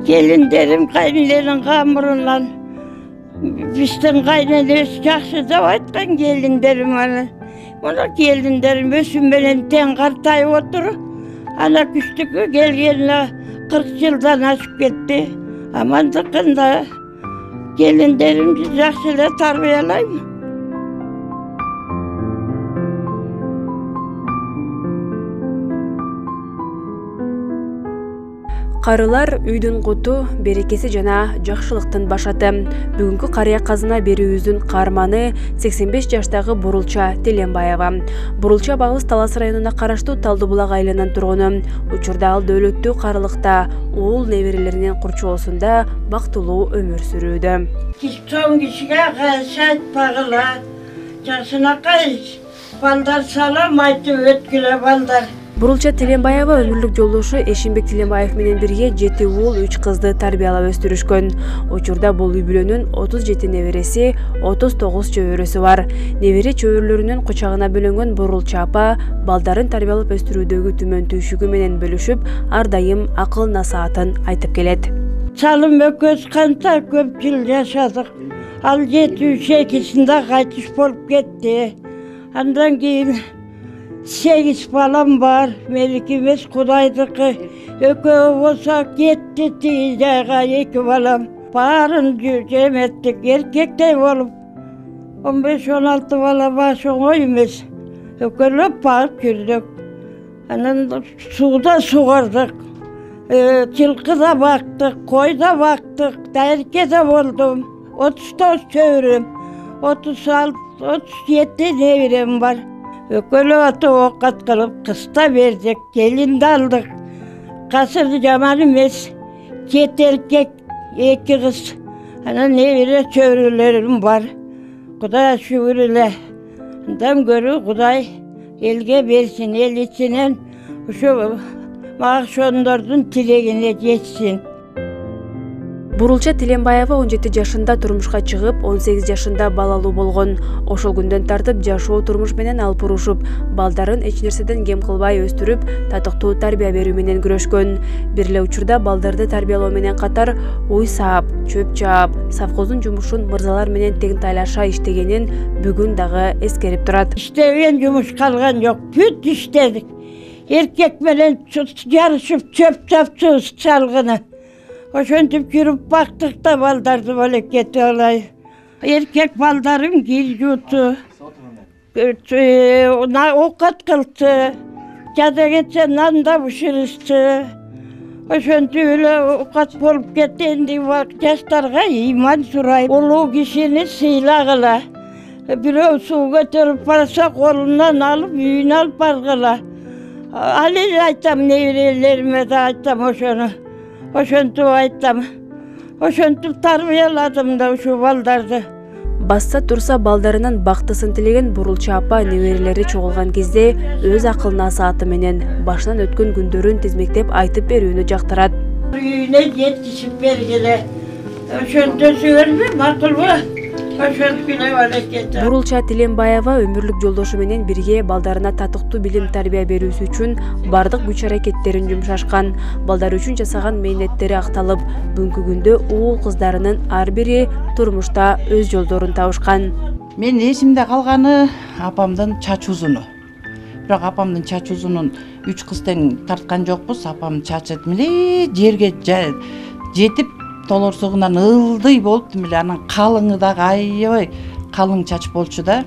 Gelinlerim kaynelerin kamurundan. Bizden kaynelesi jakşı da aytkan gelinlerim ana. Ona gelinlerim ösüm benen ten kartayıp otur. Ana küçtükü gelgenine 40 yıldan aşıp gitti. Amandıkında gelinlerimci jakşıla tarbiyalayım. Карылар үйдүн куту, берекеси жана жакшылыктын башаты. Бүгүнкү карыя казына берүүбүздүн каарманы 85 жаштагы Бурулча Теленбаева. Бурулча Багыз Талас районуна караштуу Талдыбулак айылынан тургуну. Учурда ал дөөлөттүү карылыкта уул неберелеринин курчоосунда бактылуу өмүр сүрүүдө. Чоң кишиге кайсы айтпагыла. Жашына кайсы балдар салам айтып өткүлө балдар. Бурулча Теленбаева өмүрлүк жолдошу Эшимбек Теленбаев менен бирге 7 уул 3 кызды тарбиялап өстүрүшкөн. Учурда бул үй бүлөнүн 37 небереси, 39 чөбөрөсү бар. Небере чөбөрөлөрүнүн кучагына бөлөнгөн Бурулча апа балдарын тарбиялап өстүрүүдөгү түмөн түйшүгү менен бөлүшүп, ар дайым акыл насаатын айтып келет. Салым өкөз канта көп жыл жашадык. Ал 78-синде кайтыш болуп кетти. Андан кийин 8 balam var, melikimiz Kudaydıkı. Ökö olsa gitti diyeceğe 2 balam. Barın cem ettik, erkekte olup. 15-16 bala başın oyumuz. Ökölüp bağıp güldük. Suda suğardık. Çılkıda baktık, koyda baktık. Derkede oldum. 34 çövürüm. 36-37 nevrem var. Ökölü atı okat kılıp kısta verdik, gelin de aldık. Kasır caman emez, 7 erkek, 2 kız. Ana nevire çövrelerim var. Kuday şükürle. Ondan görü Kuday elge versin, el içinen şu maaşonlardan tilegine geçsin. Бурулча Теленбаева 17 жашында турмушка чыгып, 18 жашында балалуу болгон. Ошол күндөн тартып жашоо турмуш менен алып урушуп, балдарын эч нерседен кем кылбай өстүрүп, татыктуу тарбия берүү менен күрөшкөн. Бир эле учурда балдарды тарбиялоо менен катар уй саап, чөп чаап, совхоздун жумушун мырзалар менен тең тайлаша иштегенин бүгүн дагы эскерип турат. İşteyen жумуш калган жок, бүт иштедик. Erkek менен жарышып чөп чапчу чалгыны. Oşuntüp yürüp baktık da baldardı böyle gitti olay. Erkek baldarım gil yutu. Okat kıldı. Cada geçen nanda pişirişti. Oşuntü öyle okat bolup gitti. Endi yaşlarga iman surayıp. Olu kişini silagıla. Bir su götürüp varsa kolundan alıp yüğünü alıp bargıla. Ali aytam nevrelerime de aytam oşunu. Oşuntu ayttam. Oşuntu tarbiyaladım da şu baldardı. Бassa турса балдарынын бактысын тилеген Бурулча апа неберелери чогулган кезде өз акылына сааты менен башынан өткөн күндөрүн тизмектеп айтып берүүнү жактырат. Үйүнө жетишип бергиле. Oşuntu сүйөрбү, макулбу? Бурулча Теленбаева өмүрлүк жолдошу менен бирге балдарына татыктуу билим тарбия берүүсү үчүн бардык күч аракеттерин жумшашкан. Балдар үчүн жасаган мээнеттери акталып, бүгүнкү күндө уул кыздарынын ар бири турмушта өз жолдорун табышкан. Мен эсимде калганы апамдын чач узуну. Бирок апамдын чач узунун 3 кыз тең тарткан жокпуз. Апам чачы миле жерге жетип толорсугунан ылдый болуп миле анан калыңы дагы аябай калың чач болчу да.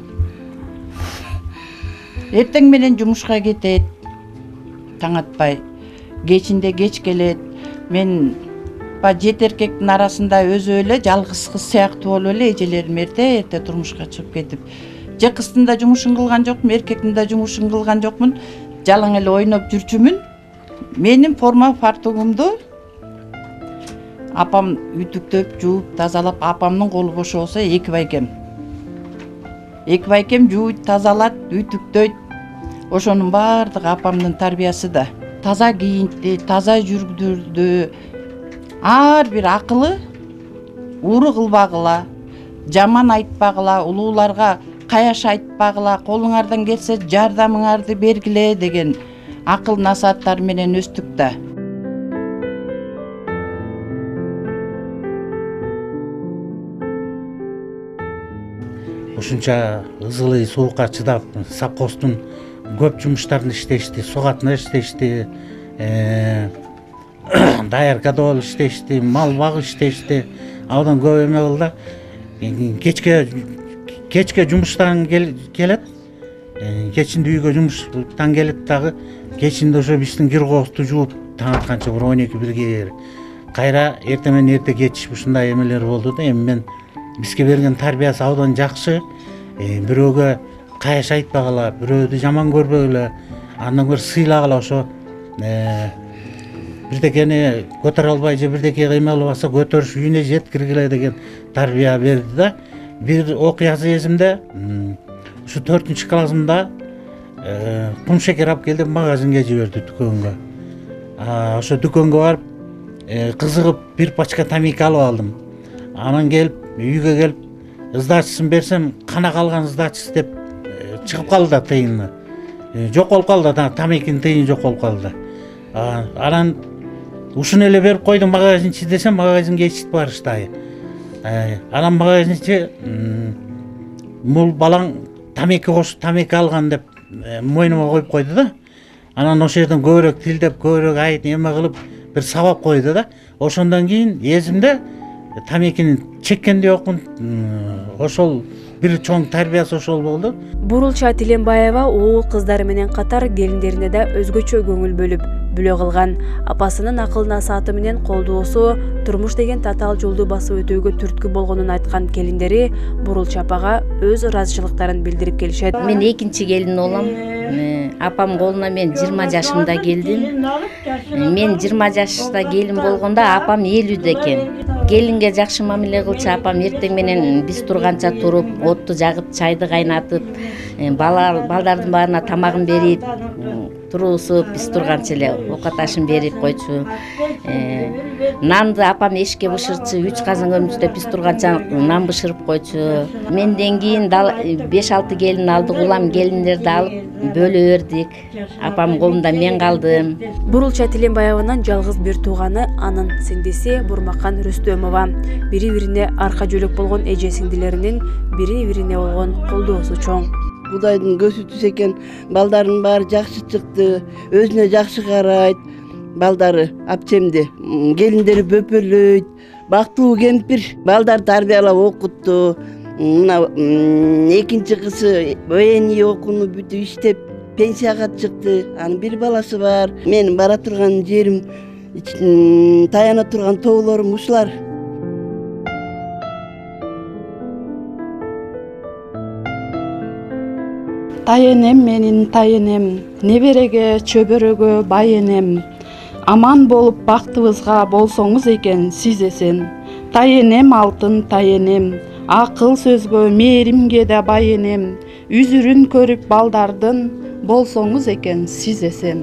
Эртең менен жумушка кетет. Таң атпай. Кечинде кеч келет. Мен 7 эркектин арасында өзү эле жалгыз кыз сыяктуу болуп эле эжелерим эрте турмушка чыгып кетип. Же кыздын да жумушун кылган жокмун, эркектин да жумушун кылган жокмун. Жалаң эле ойноп жүрчүмүн. Менин форма фартугумду апам үтүктөп, жууп, тазалап, апамдын колу бош болсо 2 байкем. 2 байкем жууйт, тазалат, үтүктөйт. Ошонун бардыгы апамдын тарбиясы да. Таза кийинти, таза жүргүдүрдү. Ар бир акылы уру кылбагыла, жаман айтпагыла, улууларга каяш айтпагыла, колуңардан келсе жардамыңарды бергиле деген акыл насааттар менен өстүк да. ушунча ызылый суукка чыдап совхоздун көп жумуштарын иштешти, суу катнаш иштешти, даяркада болуп иштешти, мал багып иштешти. Абдан көп эме кылды. Кечке жумуштан келет. Кечинде үйгө жумуштан келет дагы. Кечинде ошо биздин кир коосту жууп таң атканча бир 12-1 кайра эртең менен эрте кетиш ушундай эмелер болду да. Эми мен бизге берген тарбиясы абдан жакшы. Бирөөгө каяш айтпагыла, бирөөдү жаман көрбөгүлө, андан көрө сыйлагыла, ошо бирдекени көтөрө албай же бирдеке кыймалбаса көтөрүш, үйүнө жеткиргиле деген тарбия берди да. Бир окуясы эсимде, ушу 4-классымда кум шекер алып келип магазинге жиберди, дүкөнгө. Ошо дүкөнгө барып, кызыгып бир пачка тамеки алып алдым. Анан келип, үйгө келип, ыздачысын берсем, кана калган ыздачысы деп чыгып калды да тыйыны. Жок болуп калды да, тамекинин тыйыны жок болуп калды. Анан ушуну эле берип койдум магазинчи десем, магазинге ичип барышты. Анан магазинчи бул балаң тамеки кошуп, тамеки алган деп мойнума коюп койду да. Анан ошол жерден көбүрөөк тилдеп, көбүрөөк айт эме кылып бир сабап койду да. Ошондон кийин эсимде тамекини чеккен де жокмун. Ошол бир чоң тарбиясы ошол болду. Бурулча Тиленбаева оол кыздары менен катар келиндерине да өзгөчө көңүл бөлүп бүлө кылган. Апасынын акыл насааты менен колдоосу турмуш деген татаал жолду басып өтүүгө түрткү болгонун айткан келиндери Бурулча апага өз ыраазычылыктарын билдирип келишет. Мен экинчи келин болом. Апам колуна мен 20 жашымда келдим. Мен 20 жашта келин болгондо апам 50-дө экен. Келинге жакшы мамиле кылчу апам эртең менен биз турганча туруп, отту жагып, чайды кайнатып, балдардын баарына тамагын берип, туруусуп, биз турганча эле оокат ашын берип койчу. Нанды апам эшикке бышырчу, 3 казан көмүчтө биз турганча нан бышырып койчу. Менден кийин 5-6 келин алдык, улам келиндерди алып бөлө бердик. Апам колунда мен калдым. Бурулча Тиленбаеванын жалгыз бир тууганы анын сиңдиси Бурмакан Рүстөмова. Бири-бирине арка жөлөк болгон эже сиңдилеринин бири-бирине болгон колдоосу чоң. Кудайдын көзү түз экен, балдарын баары жакшы чыкты, өзүнө жакшы карайт. Балдары апчемди, келиндери бөпөлөйт, бактылуу кемпир, балдар тарбиялап окутту. Мына экинчи кызы военный окууну бүтүп иштеп пенсияга чыкты. Анын бир баласы бар. Менин бара турган жерим, таяна турган тоолорум ушулар. Тайенем менин тайенем, небереге чөбөрөгө байенем. Аман болуп бактыбызга болсоңуз экен сиз эсен. Тайенем алтын тайенем, акыл сөзгө мээримге да байенем. Үзүрүн көрүп балдардын болсоңуз экен сиз эсен.